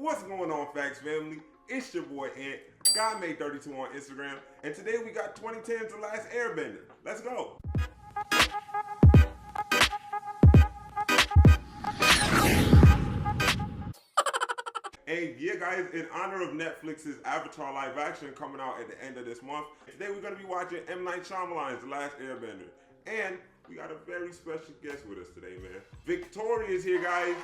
What's going on, Facts family? It's your boy Ant, GuyMade32 on Instagram, and today we got 2010's The Last Airbender. Let's go. And yeah, guys, in honor of Netflix's Avatar live action coming out at the end of this month, today we're going to be watching M. Night Shyamalan's The Last Airbender. And we got a very special guest with us today, man. Victoria is here, guys.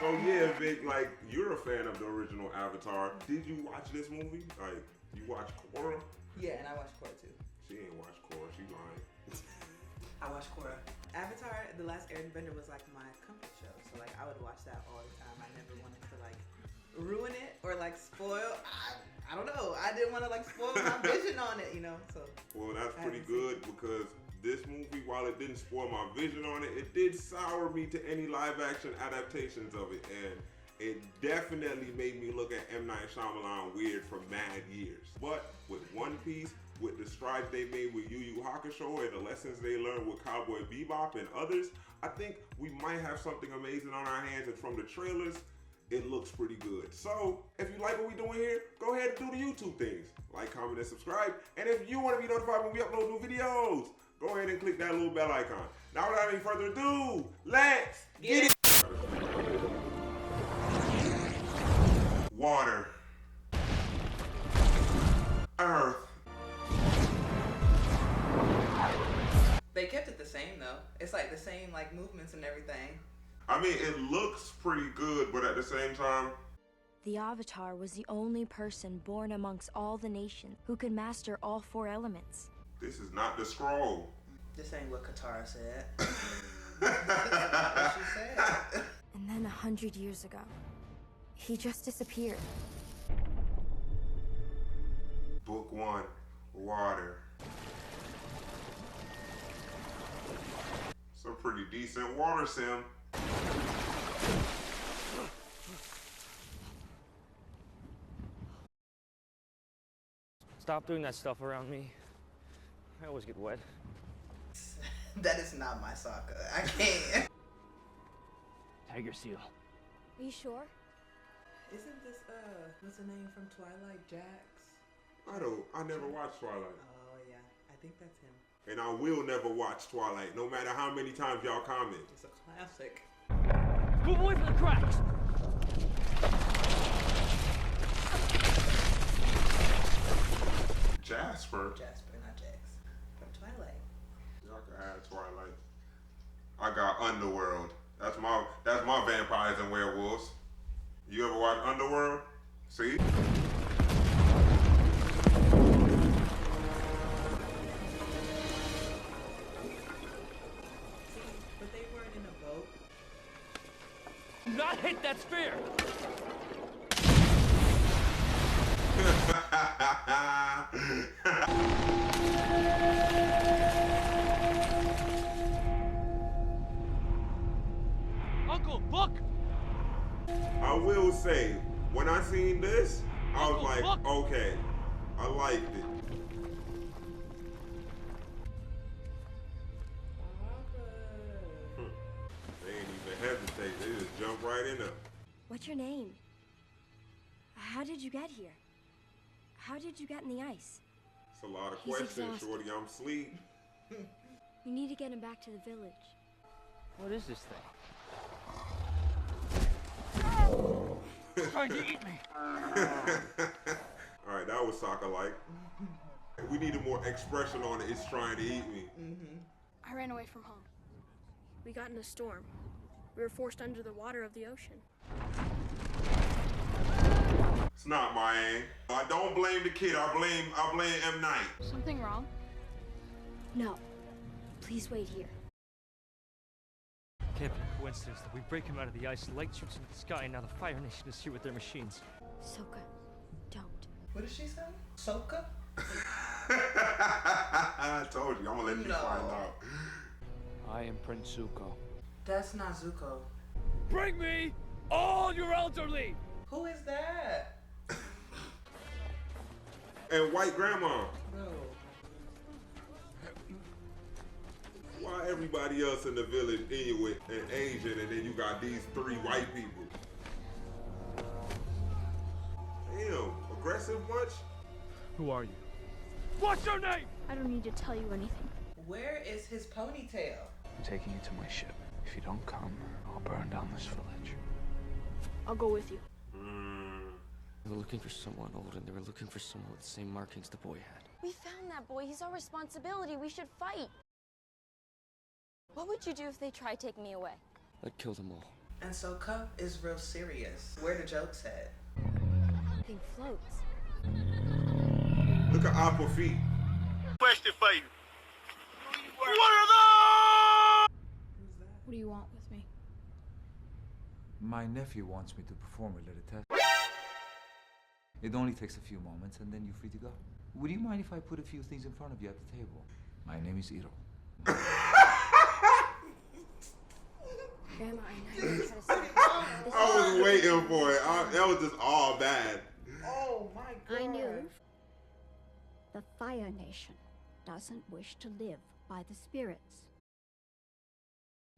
So yeah, Vic, like, you're a fan of the original Avatar. Did you watch this movie? Like, you watched Korra? Yeah, and I watched Korra too. She ain't watched Korra, she lying. I watched Korra. Avatar, The Last Airbender was like my comfort show. So like I would watch that all the time. I never wanted to like ruin it or like spoil. I don't know. I didn't want to like spoil my vision on it, you know. So well, that's pretty good because this movie, while it didn't spoil my vision on it, it did sour me to any live action adaptations of it, and it definitely made me look at M. Night Shyamalan weird for mad years. But with One Piece, with the strides they made with Yu Yu Hakusho and the lessons they learned with Cowboy Bebop and others, I think we might have something amazing on our hands, and from the trailers, it looks pretty good. So if you like what we're doing here, go ahead and do the YouTube things. Like, comment, and subscribe. And if you want to be notified when we upload new videos, go ahead and click that little bell icon. Now without any further ado, let's get it. Water. Earth. they kept it the same though. It's like the same like movements and everything. I mean, it looks pretty good, but at the same time, the Avatar was the only person born amongst all the nations who could master all four elements. This is not the scroll. This ain't what Katara said. That's not what she said. And then 100 years ago, he just disappeared. Book 1, water. It's a pretty decent water sim. Stop doing that stuff around me. I always get wet. That is not my Sokka. I can't. Tiger seal. Are you sure? Isn't this what's the name from Twilight, Jax? I never watched Twilight. Oh yeah, I think that's him. And I will never watch Twilight, no matter how many times y'all comment. It's a classic. Move away from the cracks! Jasper, not Jax. From Twilight. y'all can have Twilight. I got Underworld. That's my vampires and werewolves. You ever watch Underworld? See? But they weren't in a boat. Do not hit that spear! Uncle, look! I will say, when I seen this, I was like, Look. okay, I liked it. They ain't even hesitate, they just jump right in there. What's your name? How did you get here? How did you get in the ice? It's a lot of He's questions, exhausted. shorty, I'm asleep. We need to get him back to the village. What is this thing? Trying to eat me. Alright, that was Sokka-like. We needed more expression on it, it's trying to eat me. I ran away from home. We got in a storm. We were forced under the water of the ocean. It's not my aim. I don't blame the kid, I blame M. Night. Something wrong? No. Please wait here. Can't be a coincidence that we break him out of the ice, light shoots into the sky, and now the Fire Nation is here with their machines. Sokka, don't. What did she say? Sokka? I told you, I'm gonna let you No. find out. I am Prince Zuko. That's not Zuko. Bring me all your elderly! Who is that? And white grandma. No. Why everybody else in the village Inuit and Asian, and then you got these 3 white people? Who are you? What's your name? I don't need to tell you anything. Where is his ponytail? I'm taking you to my ship. If you don't come, I'll burn down this village. I'll go with you. They were looking for someone old, and they were looking for someone with the same markings the boy had. We found that boy. He's our responsibility. We should fight. What would you do if they tried taking me away? I'd kill them all. And Sokka is real serious. Where the jokes at? Thing floats. Look at Apple feet. Question for you. What are What do you want with me? My nephew wants me to perform a little test. It only takes a few moments and then you're free to go. Would you mind if I put a few things in front of you at the table? My name is Iroh. Grandma, I know you try to say I was waiting for it. That was just all bad. Oh my god. I knew. The Fire Nation doesn't wish to live by the spirits.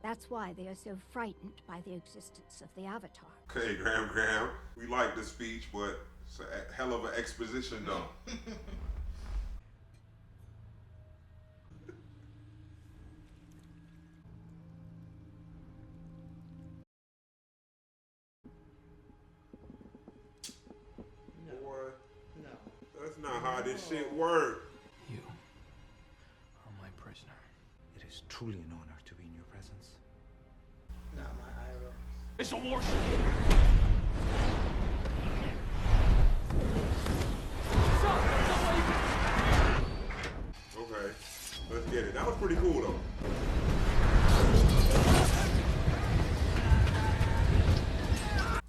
That's why they are so frightened by the existence of the Avatar. Okay, Graham. We like the speech, but it's a hell of an exposition, though. Boy, No. that's not how this shit works. You are my prisoner. It is truly an honor to be in your presence. Not my Iroh. It's a warship. Okay, let's get it. That was pretty cool, though.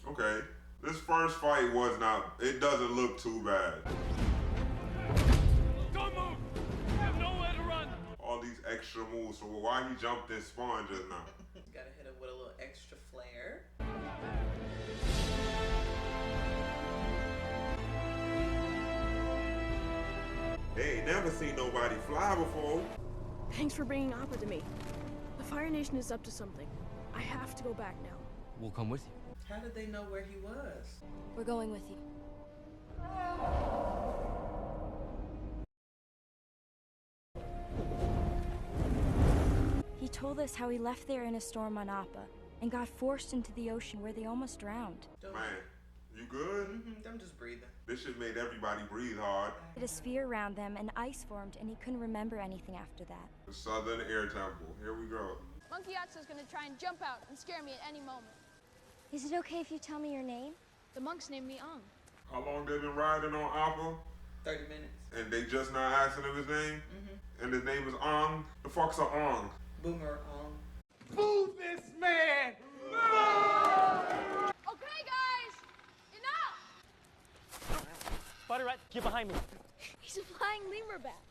Okay, this first fight was not, it doesn't look too bad. Don't move! I have nowhere to run! All these extra moves, so why he jumped in spawn just now? Gotta hit him with a little extra flair. They ain't never seen nobody fly before. Thanks for bringing Appa to me. The Fire Nation is up to something. I have to go back now. We'll come with you. How did they know where he was? We're going with you. He told us how he left there in a storm on Appa and got forced into the ocean where they almost drowned. Man, you good? I'm just breathing. This shit made everybody breathe hard. He had a sphere around them and ice formed, and he couldn't remember anything after that. The Southern Air Temple. Here we go. Monkey Atsu's gonna try and jump out and scare me at any moment. Is it okay if you tell me your name? The monks named me Aang. How long they been riding on Appa? 30 minutes. And they just not asking him his name? And his name is Aang? The fuck's a Aang? Boomer Move this man! Okay, guys! Enough! Spider Rat, get behind me. He's a flying lemur bat.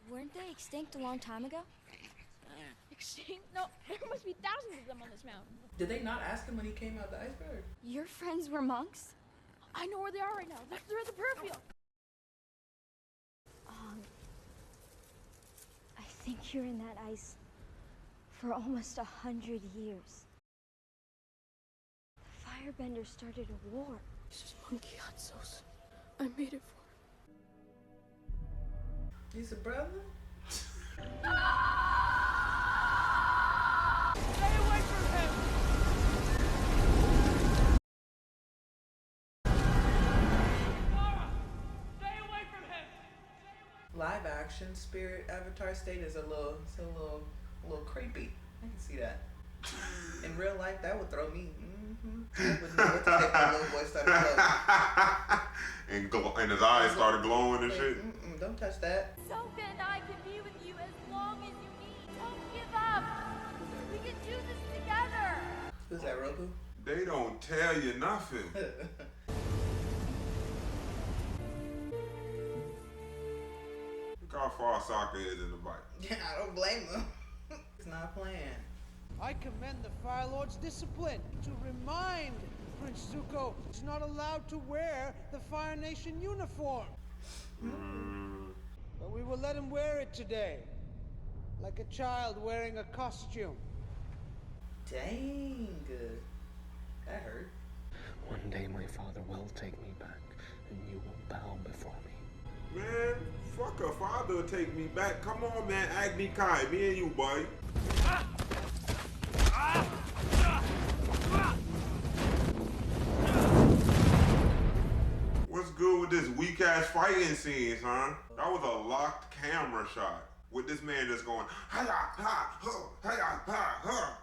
Weren't they extinct a long time ago? Extinct? No, there must be thousands of them on this mountain. Did they not ask him when he came out the iceberg? Your friends were monks? I know where they are right now. They're at the perfume. I think you're in that ice for almost 100 years. The Firebender started a war. This is Monkey Atsu's. I made it for him. He's a brother? Stay away from him! Korra, stay away from him! Live action spirit avatar state is a little creepy. I can see that. In real life, that would throw me. I wouldn't know what to say if my little boy started glowing. and his eyes started glowing and shit. Don't touch that. Sokka and I can be with you as long as you need. Don't give up. We can do this together. Who's that, Roku? They don't tell you nothing. Look how far Sokka is in the bike. Yeah, I don't blame him. It's not playing. I commend the Fire Lord's discipline to remind Prince Zuko is not allowed to wear the Fire Nation uniform. But we will let him wear it today, like a child wearing a costume. Dang. That hurt. One day my father will take me back and you will bow before me. Man, fuck a father take me back. Come on, man. Agni Kai, me and you, boy. What's good with this weak ass fighting scenes, huh? That was a locked camera shot with this man just going ha ha ha ha.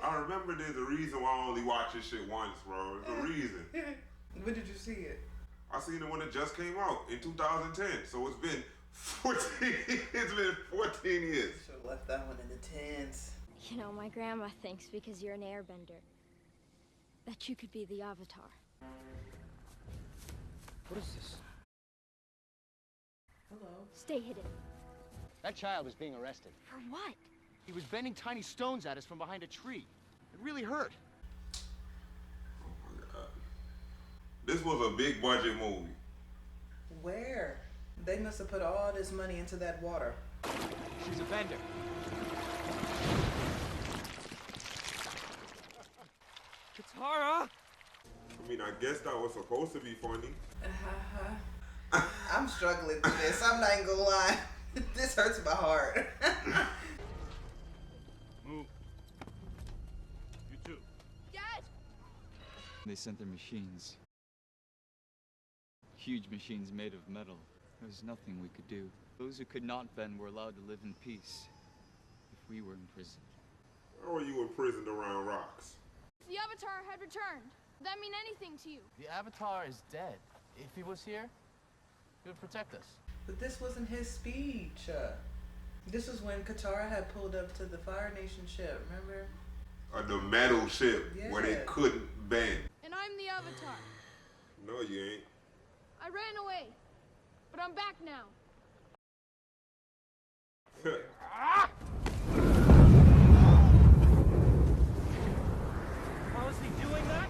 I remember there's a reason why I only watch this shit once, bro. There's a reason. When did you see it? I seen it when it just came out in 2010. So it's been 14. It's been 14 years. Should have left that one in the tens. You know, my grandma thinks because you're an airbender that you could be the Avatar. What is this? Hello. Stay hidden. That child is being arrested. For what? He was bending tiny stones at us from behind a tree. It really hurt. Oh my God. This was a big budget movie. Where? They must have put all this money into that water. She's a bender. Katara! I mean, I guess that was supposed to be funny. I'm struggling with this. I'm not even gonna lie. This hurts my heart. Move. You too. Dad! They sent their machines. Huge machines made of metal. There was nothing we could do. Those who could not bend were allowed to live in peace. If we were imprisoned. How are you imprisoned around rocks? The Avatar had returned. Would that mean anything to you? The Avatar is dead. If he was here, he would protect us. But this wasn't his speech. This was when Katara had pulled up to the Fire Nation ship, remember? The metal ship where they Yeah. couldn't bend. And I'm the Avatar. No, you ain't. I ran away, but I'm back now. How is he doing that?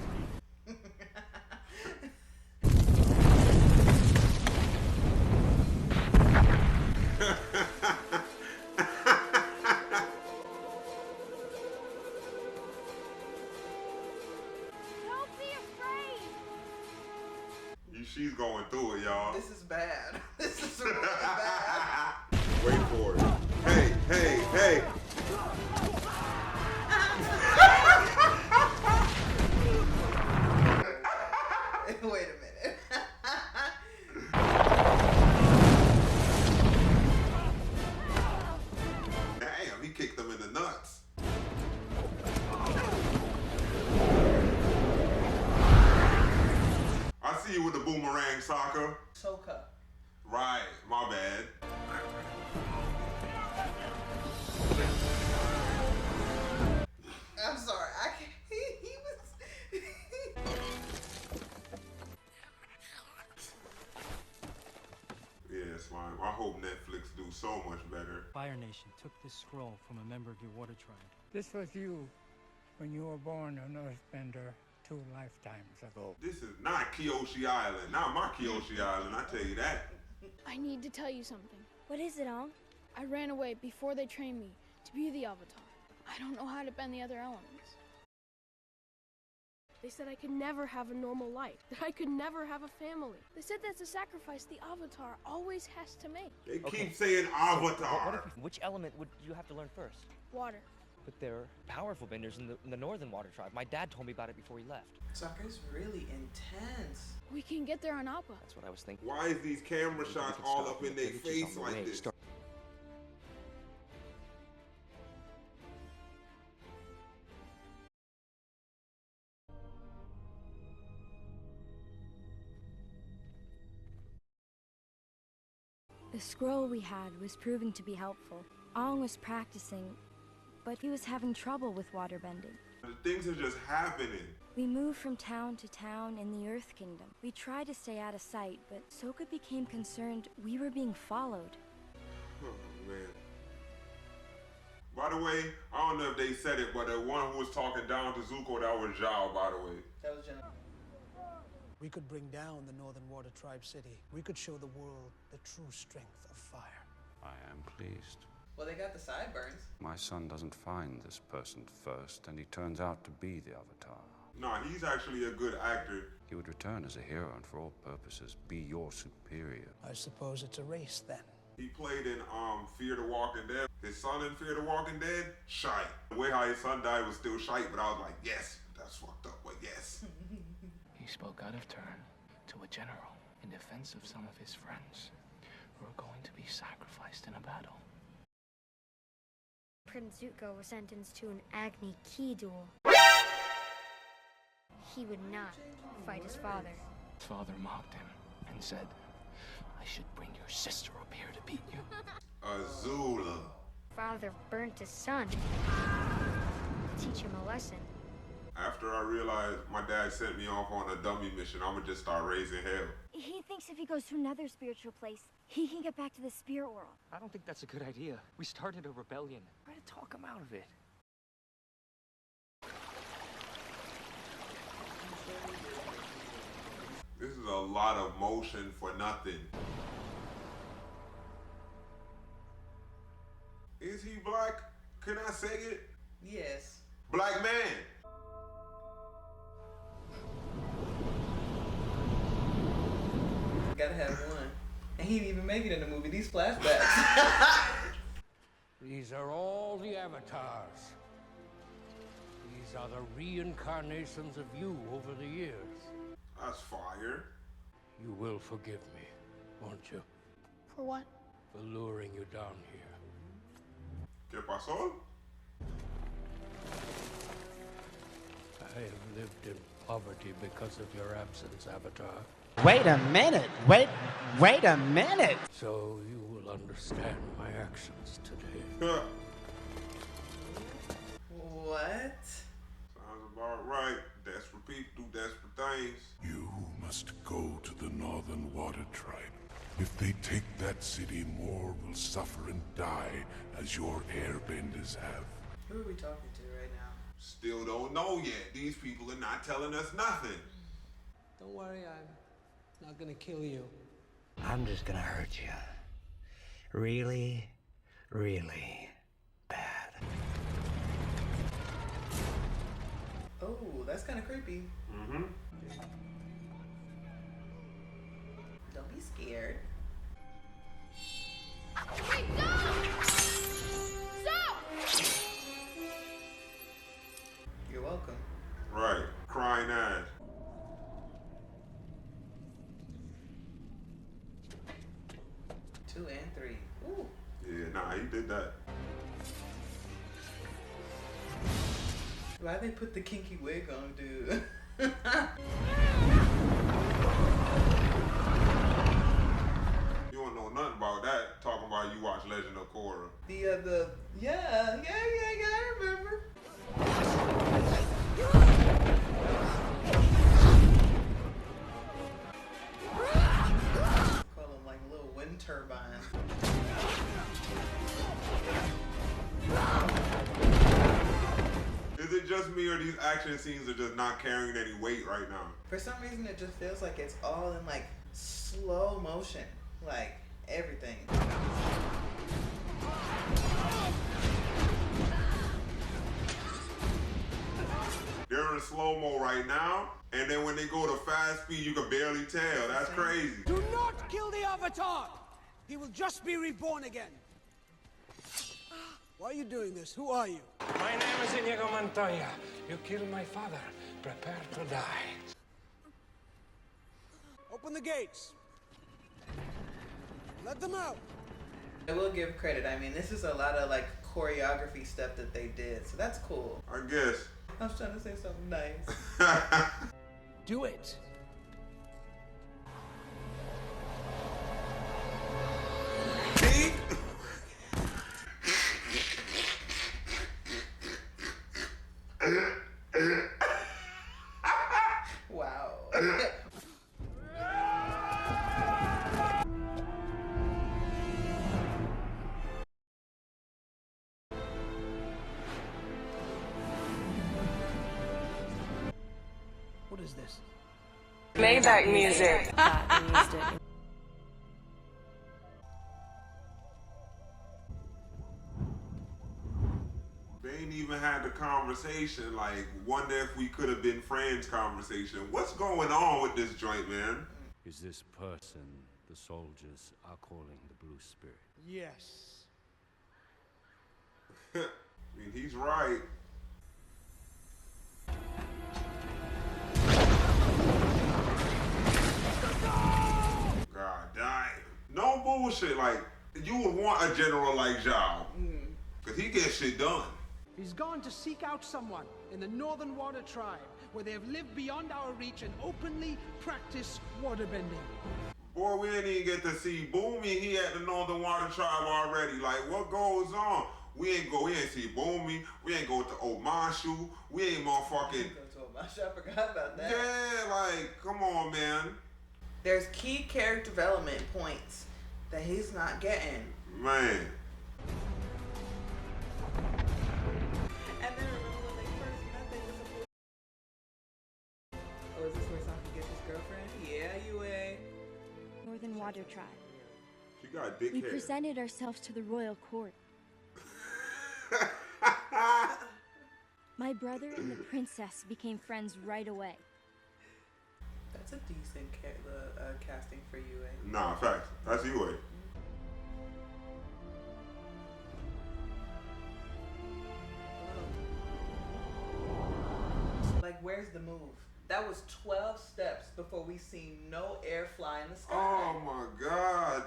Don't be afraid. She's going through it, y'all. This is bad. This is really bad. Wait for it. Hey, hey, hey. Wait a minute. Damn, he kicked them in the nuts. I see you with the boomerang, Sokka. Sokka. Right, my bad. I'm sorry. I can't. He was. Yeah, slime. I hope Netflix do so much better. Fire Nation took this scroll from a member of your water tribe. This was you when you were born an Earthbender 2 lifetimes ago. This is not Kyoshi Island. Not my Kyoshi Island, I tell you that. I need to tell you something. What is it, Aang? I ran away before they trained me to be the Avatar. I don't know how to bend the other elements. They said I could never have a normal life, that I could never have a family. They said that's a sacrifice the Avatar always has to make. They keep saying Avatar. Which element would you have to learn first? Water. But there are powerful benders in the northern water tribe. My dad told me about it before he left. Sokka's really intense. We can get there on Appa. That's what I was thinking. Why is these camera shots all up in their face like this? The scroll we had was proving to be helpful. Aang was practicing, but he was having trouble with waterbending. Things are just happening. We moved from town to town in the Earth Kingdom. We tried to stay out of sight, but Sokka became concerned we were being followed. Oh, man. By the way, I don't know if they said it, but the one who was talking down to Zuko, that was Zhao, by the way. That was Jenna. We could bring down the Northern Water Tribe City. We could show the world the true strength of fire. I am pleased. Well, they got the sideburns. My son doesn't find this person first, and he turns out to be the Avatar. Nah, he's actually a good actor. He would return as a hero and for all purposes be your superior. I suppose it's a race then. He played in Fear the Walking Dead. His son in Fear the Walking Dead, shite. The way how his son died was still shite, but I was like, yes, that's fucked up, but yes. He spoke out of turn to a general in defense of some of his friends who are going to be sacrificed in a battle. Prince Zuko was sentenced to an Agni Ki duel. He would not fight his father. His father mocked him and said, I should bring your sister up here to beat you. Azula. Father burnt his son to teach him a lesson. After I realized my dad sent me off on a dummy mission, I'ma just start raising hell. He thinks if he goes to another spiritual place, he can get back to the spirit world. I don't think that's a good idea. We started a rebellion. Try to talk him out of it. This is a lot of motion for nothing. Is he black? Can I say it? Yes. Black man. Gotta have one. And he didn't even make it in the movie. These flashbacks. These are all the avatars. These are the reincarnations of you over the years. That's fire. You will forgive me, won't you? For what? For luring you down here. ¿Qué pasó? I have lived in poverty because of your absence, Avatar. Wait a minute! Wait a minute! So you will understand my actions today. What? Sounds about right. Desperate people do desperate things. You must go to the Northern Water Tribe. If they take that city, more will suffer and die as your airbenders have. Who are we talking to right now? Still don't know yet. These people are not telling us nothing. Don't worry, I'm not gonna kill you. I'm just gonna hurt you. Really, really bad. Oh, that's kind of creepy. Mm-hmm. Don't be scared. Wait, Zhao! You're welcome. Right. Crying ass. Two and three. Ooh. Yeah, nah, he did that. Why they put the kinky wig on, dude? You don't know nothing about that. Talking about you watch Legend of Korra. Yeah, I remember. Call them like little wind turbines. Is it just me or these action scenes are just not carrying any weight right now? For some reason, it just feels like it's all in like slow motion, like everything. They're in slow-mo right now, and then when they go to fast speed, you can barely tell. That's crazy. Do not kill the Avatar! He will just be reborn again. Why are you doing this? Who are you? My name is Inigo Montoya. You killed my father. Prepare to die. Open the gates. Let them out. I will give credit. I mean, this is a lot of like choreography stuff that they did, so that's cool. I guess. I was trying to say something nice. Do it. Wow. What is this? Maybach music. They ain't even had the conversation conversation, like, wonder if we could have been friends conversation. What's going on with this joint, man? Is this person the soldiers are calling the Blue Spirit? Yes. I mean, he's right. God damn. No bullshit. Like, you would want a general like Zhao. Because he gets shit done. He's gone to seek out someone in the Northern Water Tribe, where they have lived beyond our reach and openly practice waterbending. Boy, we didn't even get to see Boomy. He at the Northern Water Tribe already. Like, what goes on? We ain't see Boomy. We ain't go to Omashu. We ain't motherfucking... I forgot about that. Yeah, like, come on, man. There's key character development points that he's not getting. Man. And then remember when they first met, they were supposed to... Oh, is this where Sokka gets his girlfriend? Yeah, UA. Northern Water Tribe. She got dick We hair. presented ourselves to the royal court. My brother and the princess became friends right away. That's a decent casting for UA. Nah, facts. That's UA. Like, where's the move? That was 12 steps before we seen no air fly in the sky. Oh my God.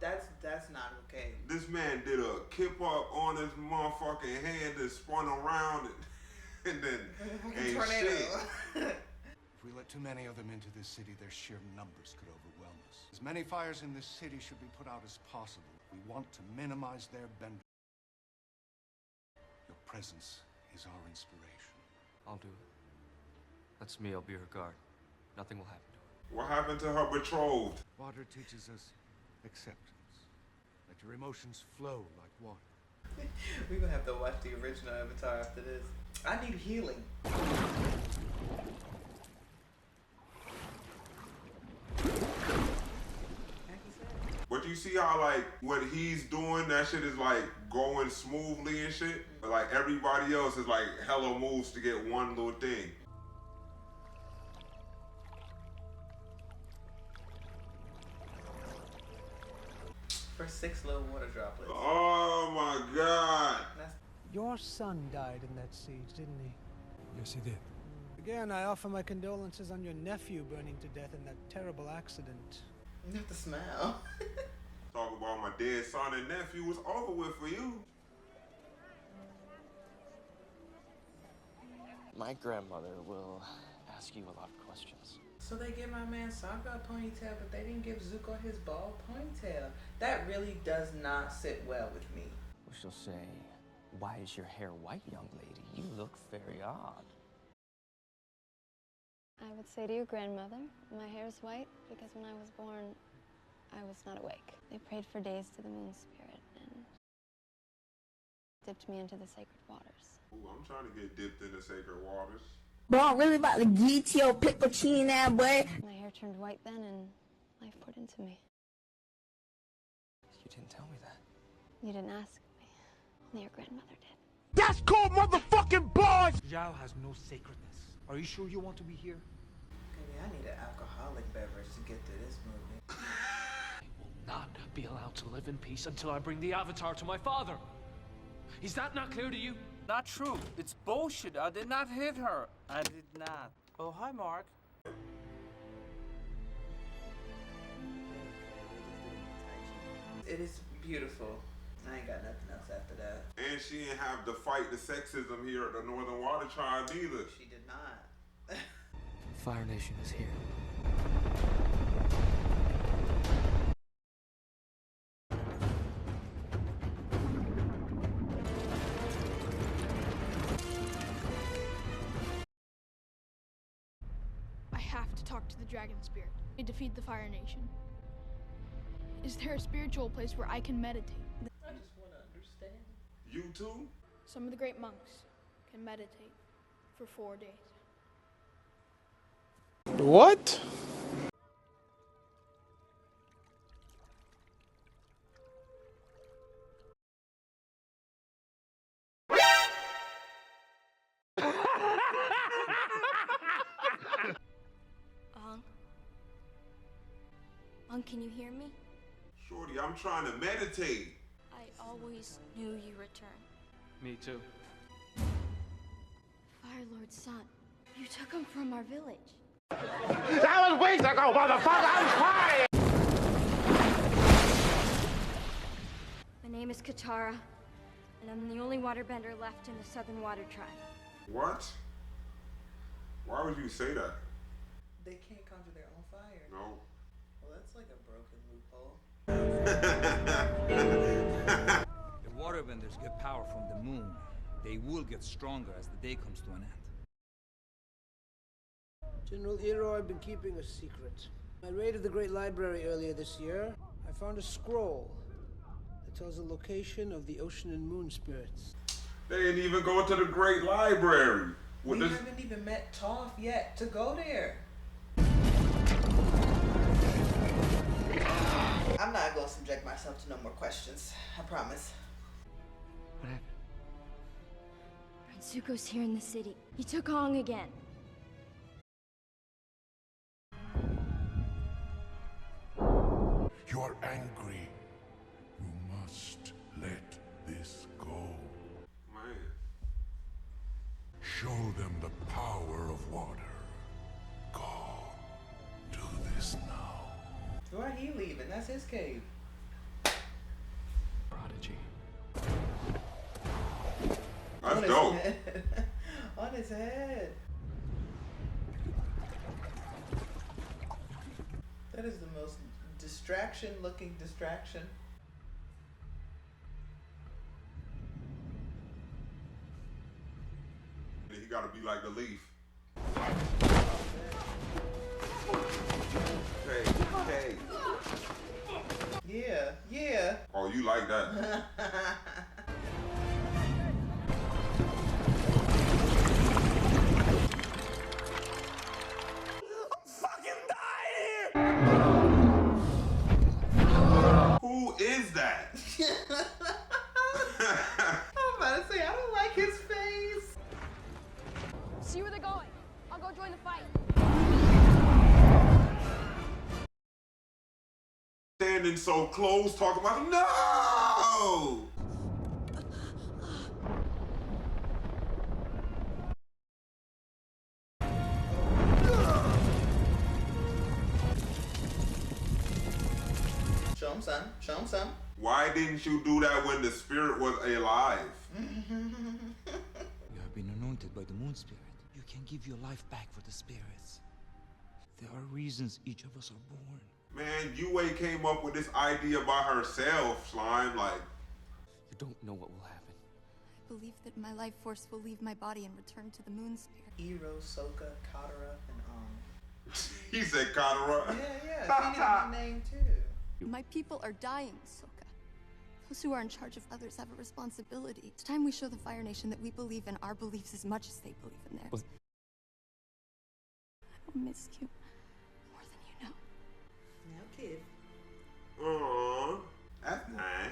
That's not okay. This man did a kip up on his motherfucking hand and spun around and then ain't shit. If we let too many of them into this city, their sheer numbers could overwhelm us. As many fires in this city should be put out as possible. We want to minimize their bend. Your presence is our inspiration. I'll do it. That's me, I'll be her guard. Nothing will happen to her. What happened to her betrothed? Water teaches us acceptance. Let your emotions flow like water. We're gonna have to watch the original Avatar after this. I need healing. But you see how, like, what he's doing, that shit is, like, going smoothly and shit? But, like, everybody else is, like, hella moves to get one little thing. For 6 little water droplets. Oh, my God. Your son died in that siege, didn't he? Yes, he did. Again, I offer my condolences on your nephew burning to death in that terrible accident. Not the smell. Talk about my dead son and nephew was over with for you. My grandmother will ask you a lot of questions. So they give my man Sokka a ponytail, but they didn't give Zuko his bald ponytail. That really does not sit well with me. Well, she'll say, "Why is your hair white, young lady? You look very odd." I would say to your grandmother, my hair is white because when I was born, I was not awake. They prayed for days to the moon spirit and dipped me into the sacred waters. Ooh, I'm trying to get dipped in the sacred waters. Bro, I'm really about to get your pickle chin now, boy. My hair turned white then and life poured into me. You didn't tell me that. You didn't ask me. Only your grandmother did. That's called motherfucking boys! Zhao has no sacredness. Are you sure you want to be here? Maybe I need an alcoholic beverage to get through this movie. I will not be allowed to live in peace until I bring the Avatar to my father. Is that not clear to you? Not true. It's bullshit. I did not hit her. I did not. Oh, hi, Mark. It is beautiful. I ain't got nothing else after that. And she didn't have to fight the sexism here at the Northern Water Tribe either. She did not. Fire Nation is here. I have to talk to the Dragon Spirit and defeat the Fire Nation. Is there a spiritual place where I can meditate? I just want to understand. You too? Some of the great monks can meditate for 4 days. What? can you hear me? Shorty, I'm trying to meditate. I always knew you returned. Me too. Fire Lord's son, you took him from our village. That was weeks ago, motherfucker! I'm crying! My name is Katara, and I'm the only waterbender left in the Southern Water Tribe. What? Why would you say that? They can't conjure their own fire. No. Well, that's like a broken loophole. The waterbenders get power from the moon. They will get stronger as the day comes to an end. General Iroh, I've been keeping a secret. I raided the Great Library earlier this year. I found a scroll that tells the location of the ocean and moon spirits. They didn't even go to the Great Library. We haven't even met Toph yet to go there. I'm not going to subject myself to no more questions. I promise. What happened? Prince Zuko's here in the city. He took Aang again. You are angry. You must let this go. Man. Show them the power of water. Go. Do this now. Why he leaving? That's his cave. Prodigy. That's on his dope. Head. On his head. That is the most distraction-looking distraction. He gotta be like the leaf. Hey. Yeah. Oh, you like that. Who is that? I'm about to say, I don't like his face. See where they're going. I'll go join the fight. Standing so close, talking about no. Show him some. Show him some. Why didn't you do that when the spirit was alive? You have been anointed by the moon spirit. You can give your life back for the spirits. There are reasons each of us are born. Man, Yue came up with this idea by herself, Slime. Like, You don't know what will happen. I believe that my life force will leave my body and return to the moon spirit. Iroh, Sokka, Katara, and Aang. he said Katara. Yeah. She needed my name too. My people are dying, Sokka. Those who are in charge of others have a responsibility. It's time we show the Fire Nation that we believe in our beliefs as much as they believe in theirs. What? I will miss you more than you know. Now, kid. Aww, that's nice.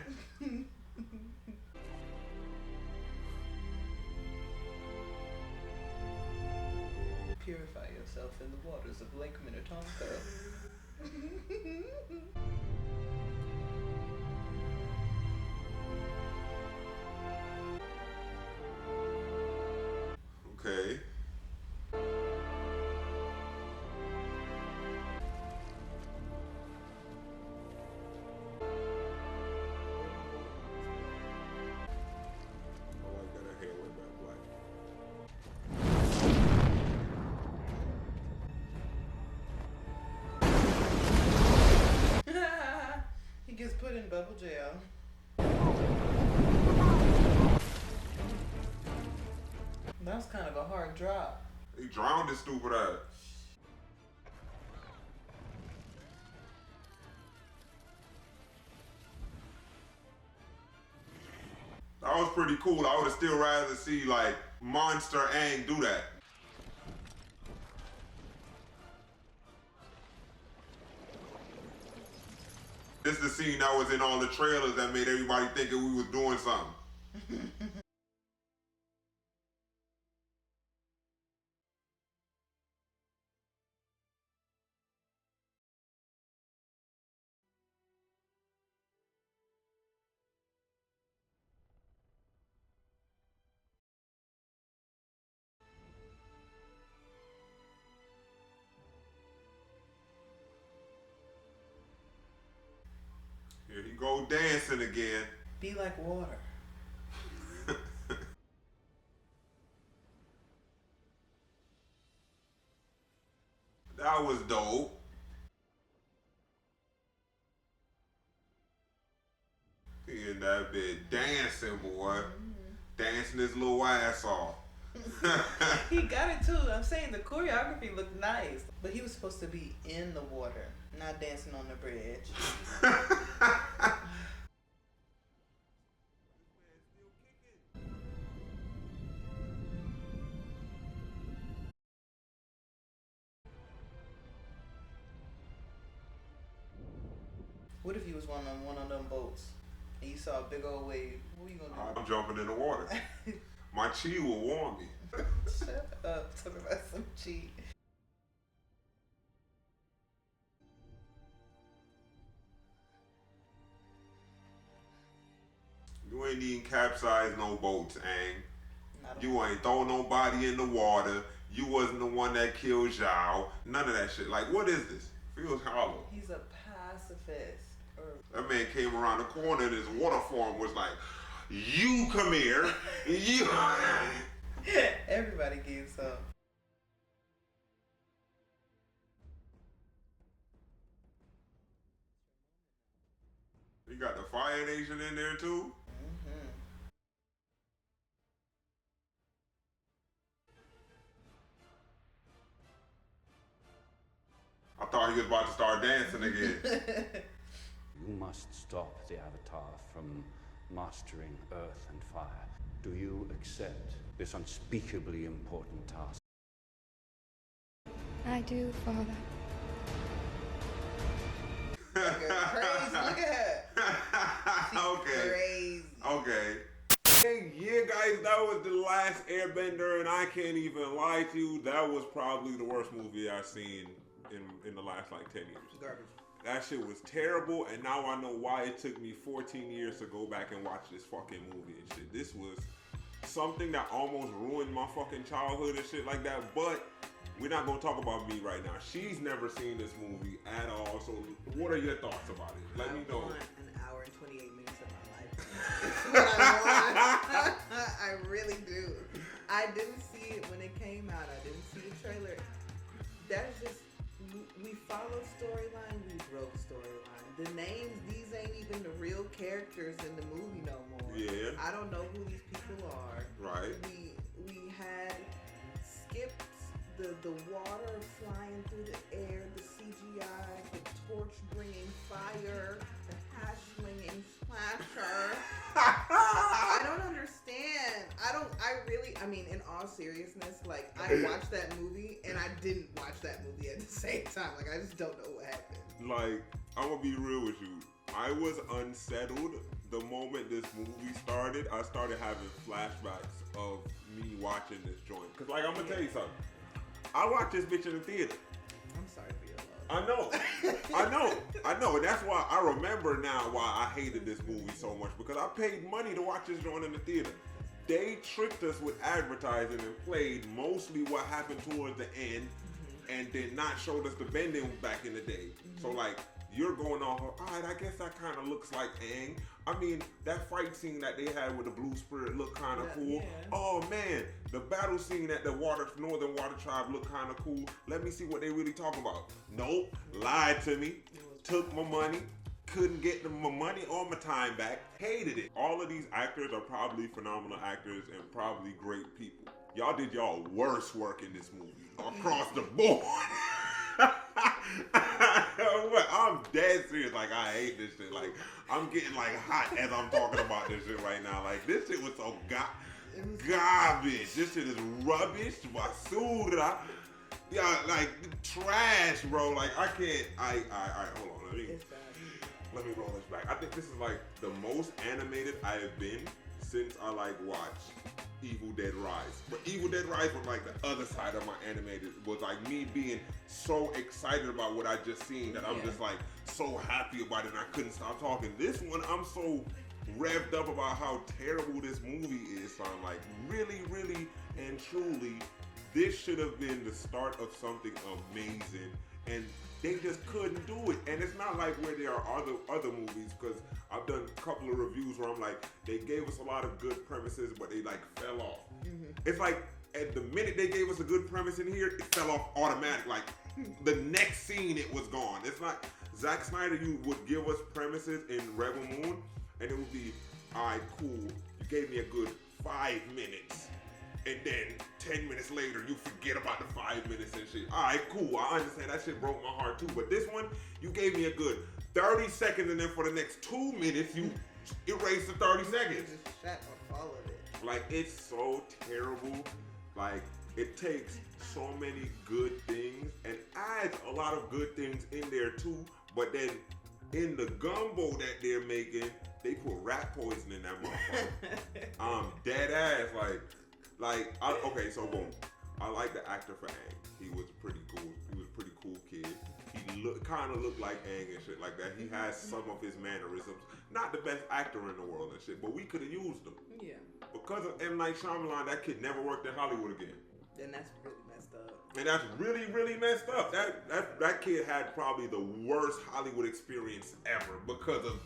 Purify yourself in the waters of Lake Minnetonka. Okay. He gets put in bubble jail. That was kind of a hard drop. He drowned his stupid ass. That was pretty cool. I would have still rather see like Monster Aang do that. This is the scene that was in all the trailers that made everybody think that we was doing something. Go dancing again. Be like water. That was dope. He in that bit dancing, boy. Dancing his little ass off. He got it too. I'm saying the choreography looked nice, but he was supposed to be in the water, not dancing on the bridge. What if you was on one of them boats and you saw a big old wave? What are you gonna do? I'm jumping in the water. My chi will warm me. Shut up, talking about some cheat. You ain't even capsize no boats, Aang. You ain't throw nobody in the water. You wasn't the one that killed Zhao. None of that shit. Like, what is this? Feels hollow. He's a pacifist. That man came around the corner and his water form was like, you come here. You. Everybody gave some. You got the Fire Nation in there too? I thought he was about to start dancing again. You must stop the Avatar from mastering earth and fire. Do you accept this unspeakably important task? I do, Father. Crazy, look at her. Okay. Crazy. Okay. Hey, yeah, guys, that was the last Airbender, and I can't even lie to you, that was probably the worst movie I've seen in the last like 10 years. Garbage. That shit was terrible, and now I know why it took me 14 years to go back and watch this fucking movie and shit. This was something that almost ruined my fucking childhood and shit like that, but we're not gonna talk about me right now. She's never seen this movie at all, so what are your thoughts about it? Let me know. I want an hour and 28 minutes of my life. That's what I want. I really do. I didn't see it when it came out. I didn't see the trailer. That's just, we followed storyline, we broke storyline. The names, these ain't even the real characters in the movie no more. Yeah. I don't know who these people are. Right. We had skipped the water flying through the air, the CGI, the torch bringing fire, the hash slinging slasher. I don't understand. I mean, in all seriousness, like, I watched that movie and I didn't watch that movie at the same time. Like, I just don't know what happened. Like, I'm gonna be real with you. I was unsettled the moment this movie started. I started having flashbacks of me watching this joint. Cause like, I'm gonna tell you something. I watched this bitch in the theater. I'm sorry for your loss. I know. And that's why I remember now why I hated this movie so much. Because I paid money to watch this joint in the theater. They tricked us with advertising and played mostly what happened towards the end and did not show us the bending back in the day. So like, you're going off of, alright, I guess that kind of looks like Aang. I mean, that fight scene that they had with the Blue Spirit looked kind of cool. Yeah. Oh man, the battle scene at the Northern Water Tribe looked kind of cool. Let me see what they really talking about. Nope, lied to me, took my money, couldn't get my money or my time back, hated it. All of these actors are probably phenomenal actors and probably great people. Y'all did y'all worst work in this movie across the board. I'm dead serious. Like, I hate this shit. Like, I'm getting like hot as I'm talking about this shit right now. Like, this shit was so garbage. This shit is rubbish. Basura. Yeah, like trash, bro. Like, I can't. Hold on. Let me roll this back. I think this is like the most animated I have been since I like watched Evil Dead Rise. But Evil Dead Rise was like the other side of my animated, was like me being so excited about what I just seen that I'm just like so happy about it and I couldn't stop talking. This one, I'm so revved up about how terrible this movie is. So I'm like, really, really and truly, this should have been the start of something amazing. and they just couldn't do it. And it's not like where there are other movies, because I've done a couple of reviews where I'm like, they gave us a lot of good premises, but they like fell off. It's like at the minute they gave us a good premise in here, it fell off automatic. Like the next scene, it was gone. It's not Zack Snyder. You would give us premises in Rebel Moon, and it would be, all right, cool. You gave me a good 5 minutes. And then 10 minutes later, you forget about the 5 minutes and shit. All right, cool. I understand. That shit broke my heart too. But this one, you gave me a good 30 seconds, and then for the next 2 minutes, you erased the 30 seconds. Just shut or followed it. Like, it's so terrible. Like, it takes so many good things and adds a lot of good things in there too. But then in the gumbo that they're making, they put rat poison in that motherfucker. Dead ass. Okay, so boom. I like the actor for Aang. He was pretty cool. He was a pretty cool kid. He kind of looked like Aang and shit like that. He has some of his mannerisms. Not the best actor in the world and shit, but we could have used him. Yeah. Because of M. Night Shyamalan, that kid never worked in Hollywood again. And that's really messed up. And that's really, really messed up. That kid had probably the worst Hollywood experience ever because of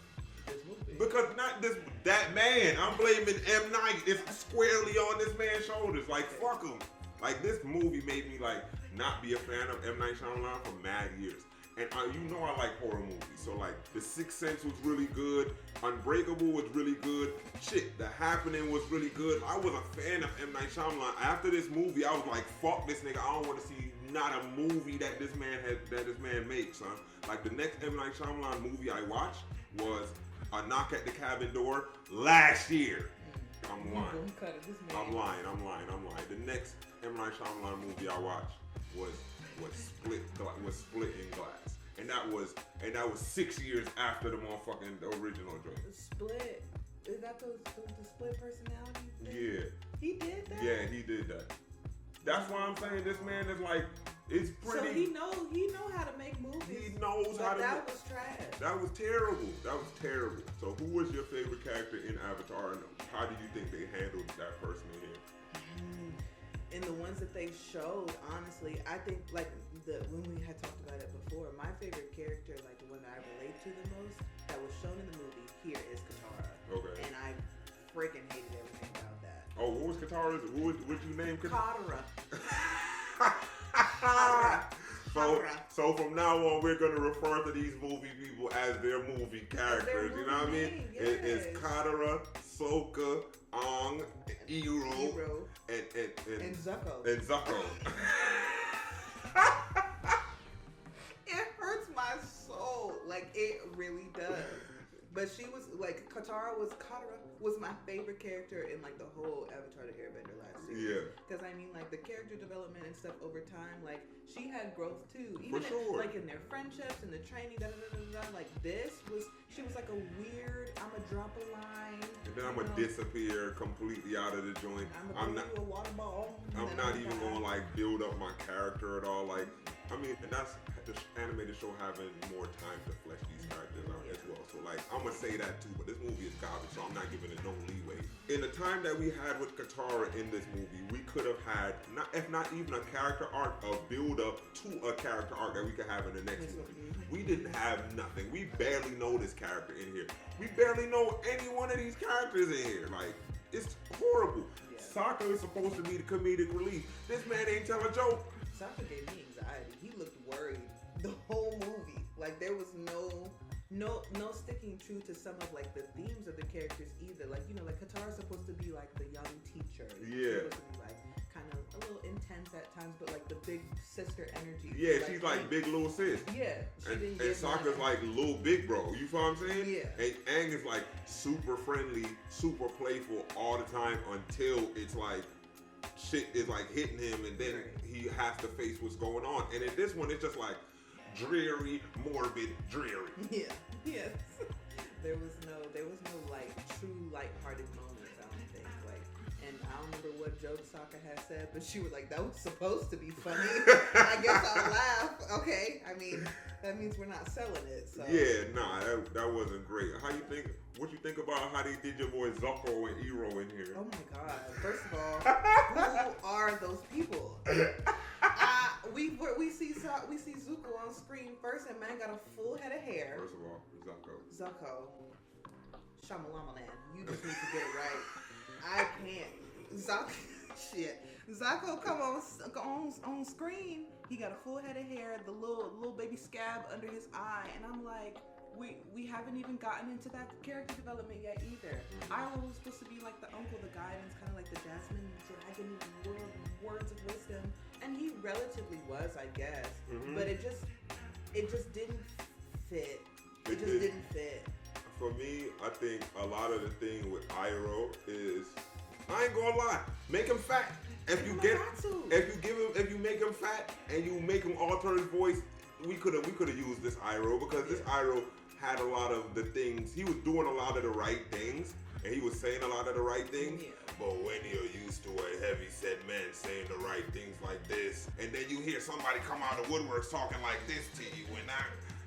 that man. I'm blaming M. Night. It's squarely on this man's shoulders. Like, fuck him. Like, this movie made me like not be a fan of M. Night Shyamalan for mad years. And you know I like horror movies. So like, The Sixth Sense was really good. Unbreakable was really good. Shit, The Happening was really good. I was a fan of M. Night Shyamalan. After this movie, I was like, fuck this nigga. I don't want to see not a movie that this man makes, son. Like, the next M. Night Shyamalan movie I watched was A Knock at the Cabin Door last year. I'm lying. I'm lying. The next M. Night Shyamalan movie I watched was Split in Glass, and that was 6 years after the motherfucking original joint. Split. Is that the split personality thing? Yeah. He did that. Yeah, he did that. That's why I'm saying this man is like, it's pretty. So he know how to make movies. He knows how to. That was trash. That was terrible. So who was your favorite character in Avatar, and how do you think they handled that person in here? In the ones that they showed, honestly, I think like when we had talked about it before, my favorite character, like the one that I relate to the most, that was shown in the movie here is Katara. Okay. And I freaking hated everything about that. Oh, what was Katara's? What'd you name Katara? So from now on, we're gonna refer to these movie people as their movie characters. You know what I mean? Yes. It's Katara, Sokka, Aang, Iroh, and Zuko. It hurts my soul. Like, it really does. But she was like, Katara was my favorite character in like the whole Avatar the Airbender last season. Yeah. Because I mean, like the character development and stuff over time, like she had growth too. Even like in their friendships and the training, like she was like a weird, I'ma drop a line. And then I'ma disappear completely out of the joint. I'm not a water ball. I'm not even gonna like build up my character at all. Like, I mean, and that's the animated show having more time to flesh these characters out as well. So like, I'm gonna say that too, but this movie is garbage, so I'm not giving it no leeway. In the time that we had with Katara in this movie, we could have had, if not even a character arc, a build up to a character arc that we could have in the next movie. We didn't have nothing. We barely know this character in here. We barely know any one of these characters in here. Like, it's horrible. Yeah. Sokka is supposed to be the comedic relief. This man ain't tell a joke. Sokka gave me anxiety. He looked worried the whole movie. Like, there was no sticking true to some of like the themes of the characters either. Like, you know, like Katara's supposed to be like the young teacher. Yeah. She's supposed to be like kind of a little intense at times, but like the big sister energy. Yeah, she's like big little sis. Yeah. And Sokka's like little big bro. You feel what I'm saying? Yeah. And Aang is like super friendly, super playful all the time until it's like shit is like hitting him, and then he has to face what's going on. And in this one, it's just like dreary, morbid, dreary. Yeah. Yes. There was no like true lighthearted moments, I don't think. Like, and I don't remember what joke Sokka had said, but she was like, that was supposed to be funny. I guess I'll laugh. Okay. I mean, that means we're not selling it. So. Yeah, nah, that wasn't great. What you think about how they did your boy Zuko and Iroh in here? Oh my God. First of all, who are those people? We see Zuko on First, that man got a full head of hair. First of all, Zuko. Shyamalan, you just need to get it right. I can't. Zuko come on screen. He got a full head of hair, the little baby scab under his eye, and I'm like, we haven't even gotten into that character development yet either. Iroh was supposed to be like the uncle, the guidance, kind of like the Jasmine Dragon words of wisdom, and he relatively was, I guess. But it just didn't fit. It just didn't fit. For me, I think a lot of the thing with Iroh is, I ain't gonna lie, make him fat. If you make him fat and you make him alter his voice, we could have used this Iroh, because this Iroh had a lot of the things. He was doing a lot of the right things, and he was saying a lot of the right things. Yeah. But when you're used to a heavy-set man saying the right things like this, and then you hear somebody come out of the woodworks talking like this to you, and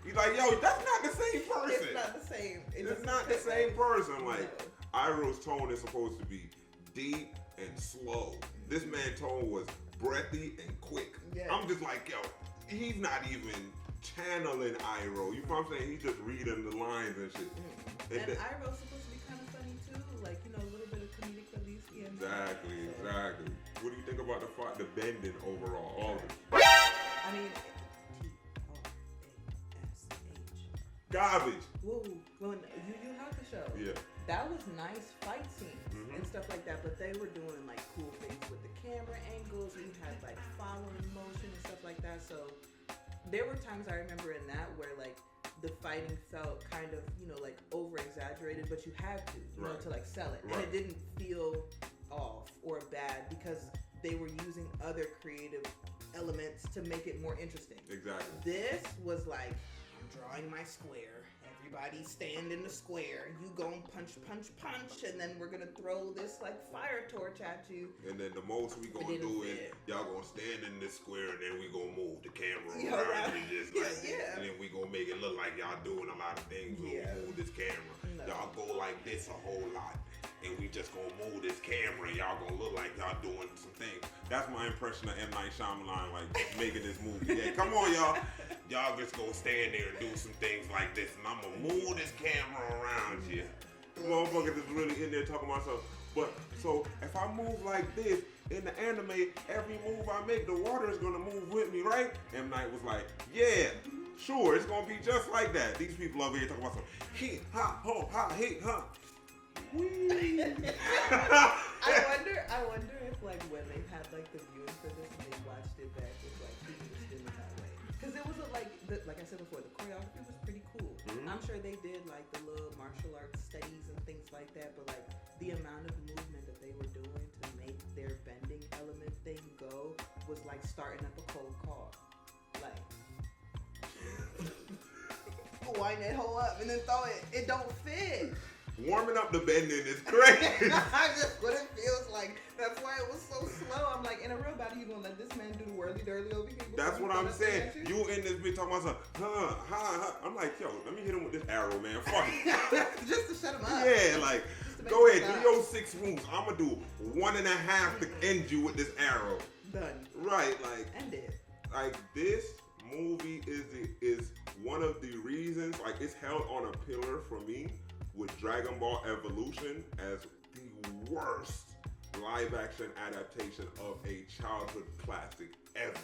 you're like, yo, that's not the same person. It's not the same. It's not the same person. Like, Iroh's tone is supposed to be deep and slow. This man's tone was breathy and quick. Yeah. I'm just like, yo, he's not even channeling Iroh. You know what I'm saying? He's just reading the lines and shit. And Iroh's supposed to be kind of funny too, like, you know, a little bit of comedic relief. Exactly. What do you think about the bending overall? All of it. I mean, garbage. Whoa, when you had the show. Yeah. That was nice fight scenes and stuff like that, but they were doing like cool things with the camera angles. We had like following motion and stuff like that. So there were times I remember in that where like the fighting felt kind of, you know, like over exaggerated, but you had to, you know, to like sell it. And it didn't feel off or bad because they were using other creative elements to make it more interesting. Exactly. This was like, I'm drawing my square. Everybody stand in the square. You gon' punch, and then we're gonna throw this like fire torch at you. And then the most we gonna do is y'all gonna stand in this square, and then we gonna move the camera around and just like, and then we gonna make it look like y'all doing a lot of things. We'll move this camera. Y'all go like this a whole lot, and we just gonna move this camera, and y'all gonna look like y'all doing some things. That's my impression of M. Night Shyamalan, like making this movie. Yeah, come on, y'all. Y'all just go stand there and do some things like this, and I'm gonna move this camera around you. The motherfucker is really in there talking about something. But so if I move like this in the anime, every move I make, the water is gonna move with me, right? M. Night was like, yeah, sure, it's gonna be just like that. These people over here talking about some he ha ho ha he ha. I wonder if like when they had like the viewing for this and they watched it back, if like people were still in that way. Because it was like I said before, the choreography was pretty cool. I'm sure they did like the little martial arts studies and things like that, but like the amount of movement that they were doing to make their bending element thing go was like starting up a cold call. Like wind that hoe up and then throw it. It don't fit. Warming up the bending is crazy. That's what it feels like. That's why it was so slow. I'm like, in a real battle, you gonna let this man do the whirly-dirly over here? That's what I'm saying. You in this bitch talking about something, I'm like, yo, let me hit him with this arrow, man. Fuck it. Just to shut him up. Yeah, like, go ahead, do your 6 moves. I'm gonna do 1.5 to end you with this arrow. Done. Right, like. End it. Like, this movie is one of the reasons, like, it's held on a pillar for me with Dragon Ball Evolution as the worst live-action adaptation of a childhood classic ever.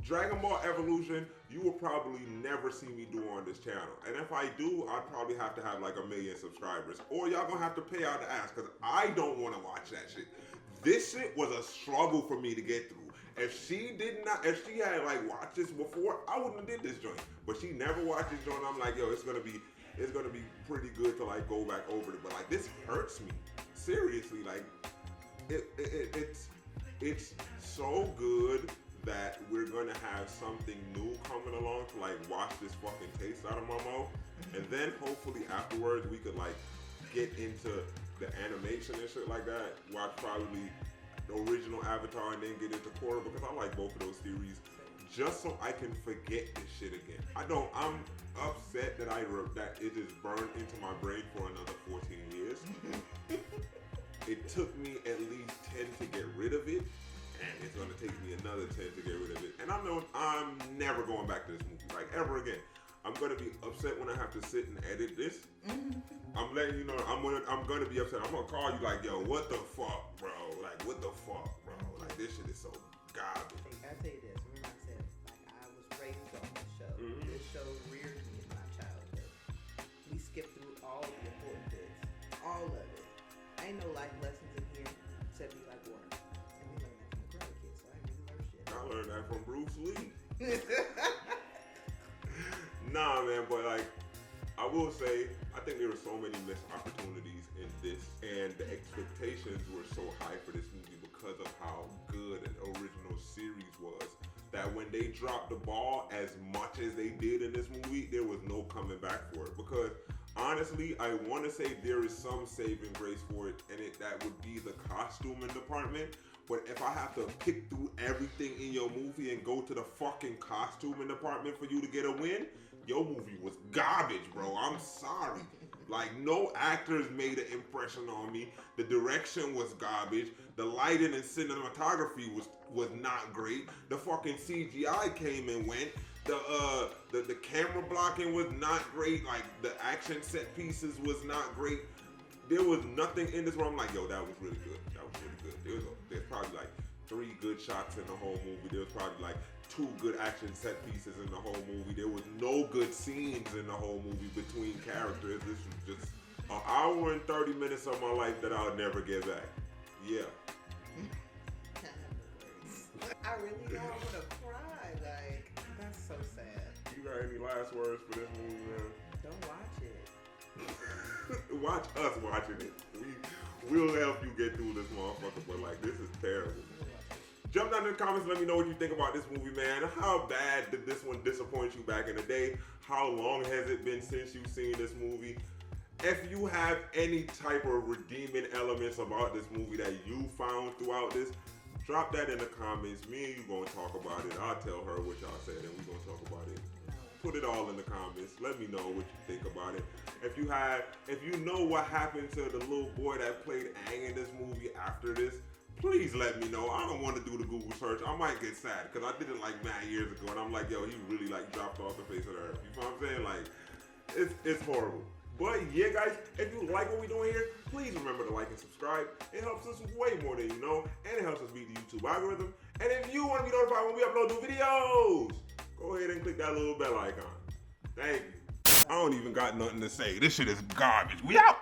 Dragon Ball Evolution, you will probably never see me do on this channel. And if I do, I'd probably have to have like 1 million subscribers. Or y'all gonna have to pay out the ass, because I don't want to watch that shit. This shit was a struggle for me to get through. If she had like watched this before, I wouldn't have did this joint. But she never watched this joint. I'm like, yo, it's gonna be pretty good to like go back over it. But like, this hurts me. Seriously, like it's so good that we're gonna have something new coming along to like wash this fucking taste out of my mouth. And then hopefully afterwards we could like get into the animation and shit like that. Watch probably the original Avatar and then get into Korra, because I like both of those series, just so I can forget this shit again. I'm upset that it is burned into my brain for another 14 years. It took me at least 10 to get rid of it, and it's gonna take me another 10 to get rid of it. And I know I'm never going back to this movie, like ever again. I'm gonna be upset when I have to sit and edit this. I'm letting you know, I'm gonna be upset. I'm gonna call you like, yo, what the fuck, bro? Like, what the fuck, bro? Like, this shit is so garbage. I'll tell you this. Remember I said, like, I was raised on this show. This show reared me in my childhood. We skipped through all the important bits. All of it. Ain't no life lessons in here except be like water. And we learned that from the Karate Kid, so I ain't really learned shit. I learned that from Bruce Lee. Nah, man, but like, I will say, I think there were so many missed opportunities in this, and the expectations were so high for this movie because of how good an original series was, that when they dropped the ball as much as they did in this movie, there was no coming back for it. Because honestly, I want to say there is some saving grace for it, and that would be the costuming department. But if I have to pick through everything in your movie and go to the fucking costuming department for you to get a win, your movie was garbage, bro. I'm sorry. Like, no actors made an impression on me. The direction was garbage. The lighting and cinematography was not great. The fucking CGI came and went. The camera blocking was not great. Like, the action set pieces was not great. There was nothing in this where I'm like, yo, that was really good. That was really good. There's probably like 3 good shots in the whole movie. There was probably like 2 good action set pieces in the whole movie. There was no good scenes in the whole movie between characters. This was just an hour and 30 minutes of my life that I'll never get back. Yeah. I really don't want to cry. Like, that's so sad. You got any last words for this movie, man? Don't watch it. Watch us watching it. We'll help you get through this motherfucker, but like, this is terrible. Jump down in the comments, let me know what you think about this movie, man. How bad did this one disappoint you back in the day? How long has it been since you've seen this movie? If you have any type of redeeming elements about this movie that you found throughout this, drop that in the comments. Me and you gonna talk about it. I'll tell her what y'all said and we're gonna talk about it. Put it all in the comments. Let me know what you think about it. If you know what happened to the little boy that played Aang in this movie after this, please let me know. I don't want to do the Google search. I might get sad because I did it like 9 years ago and I'm like, yo, he really like dropped off the face of the earth. You know what I'm saying? Like, it's horrible. But yeah, guys, if you like what we're doing here, please remember to like and subscribe. It helps us way more than you know, and it helps us beat the YouTube algorithm. And if you want to be notified when we upload new videos, go ahead and click that little bell icon. Thank you. I don't even got nothing to say. This shit is garbage. We out.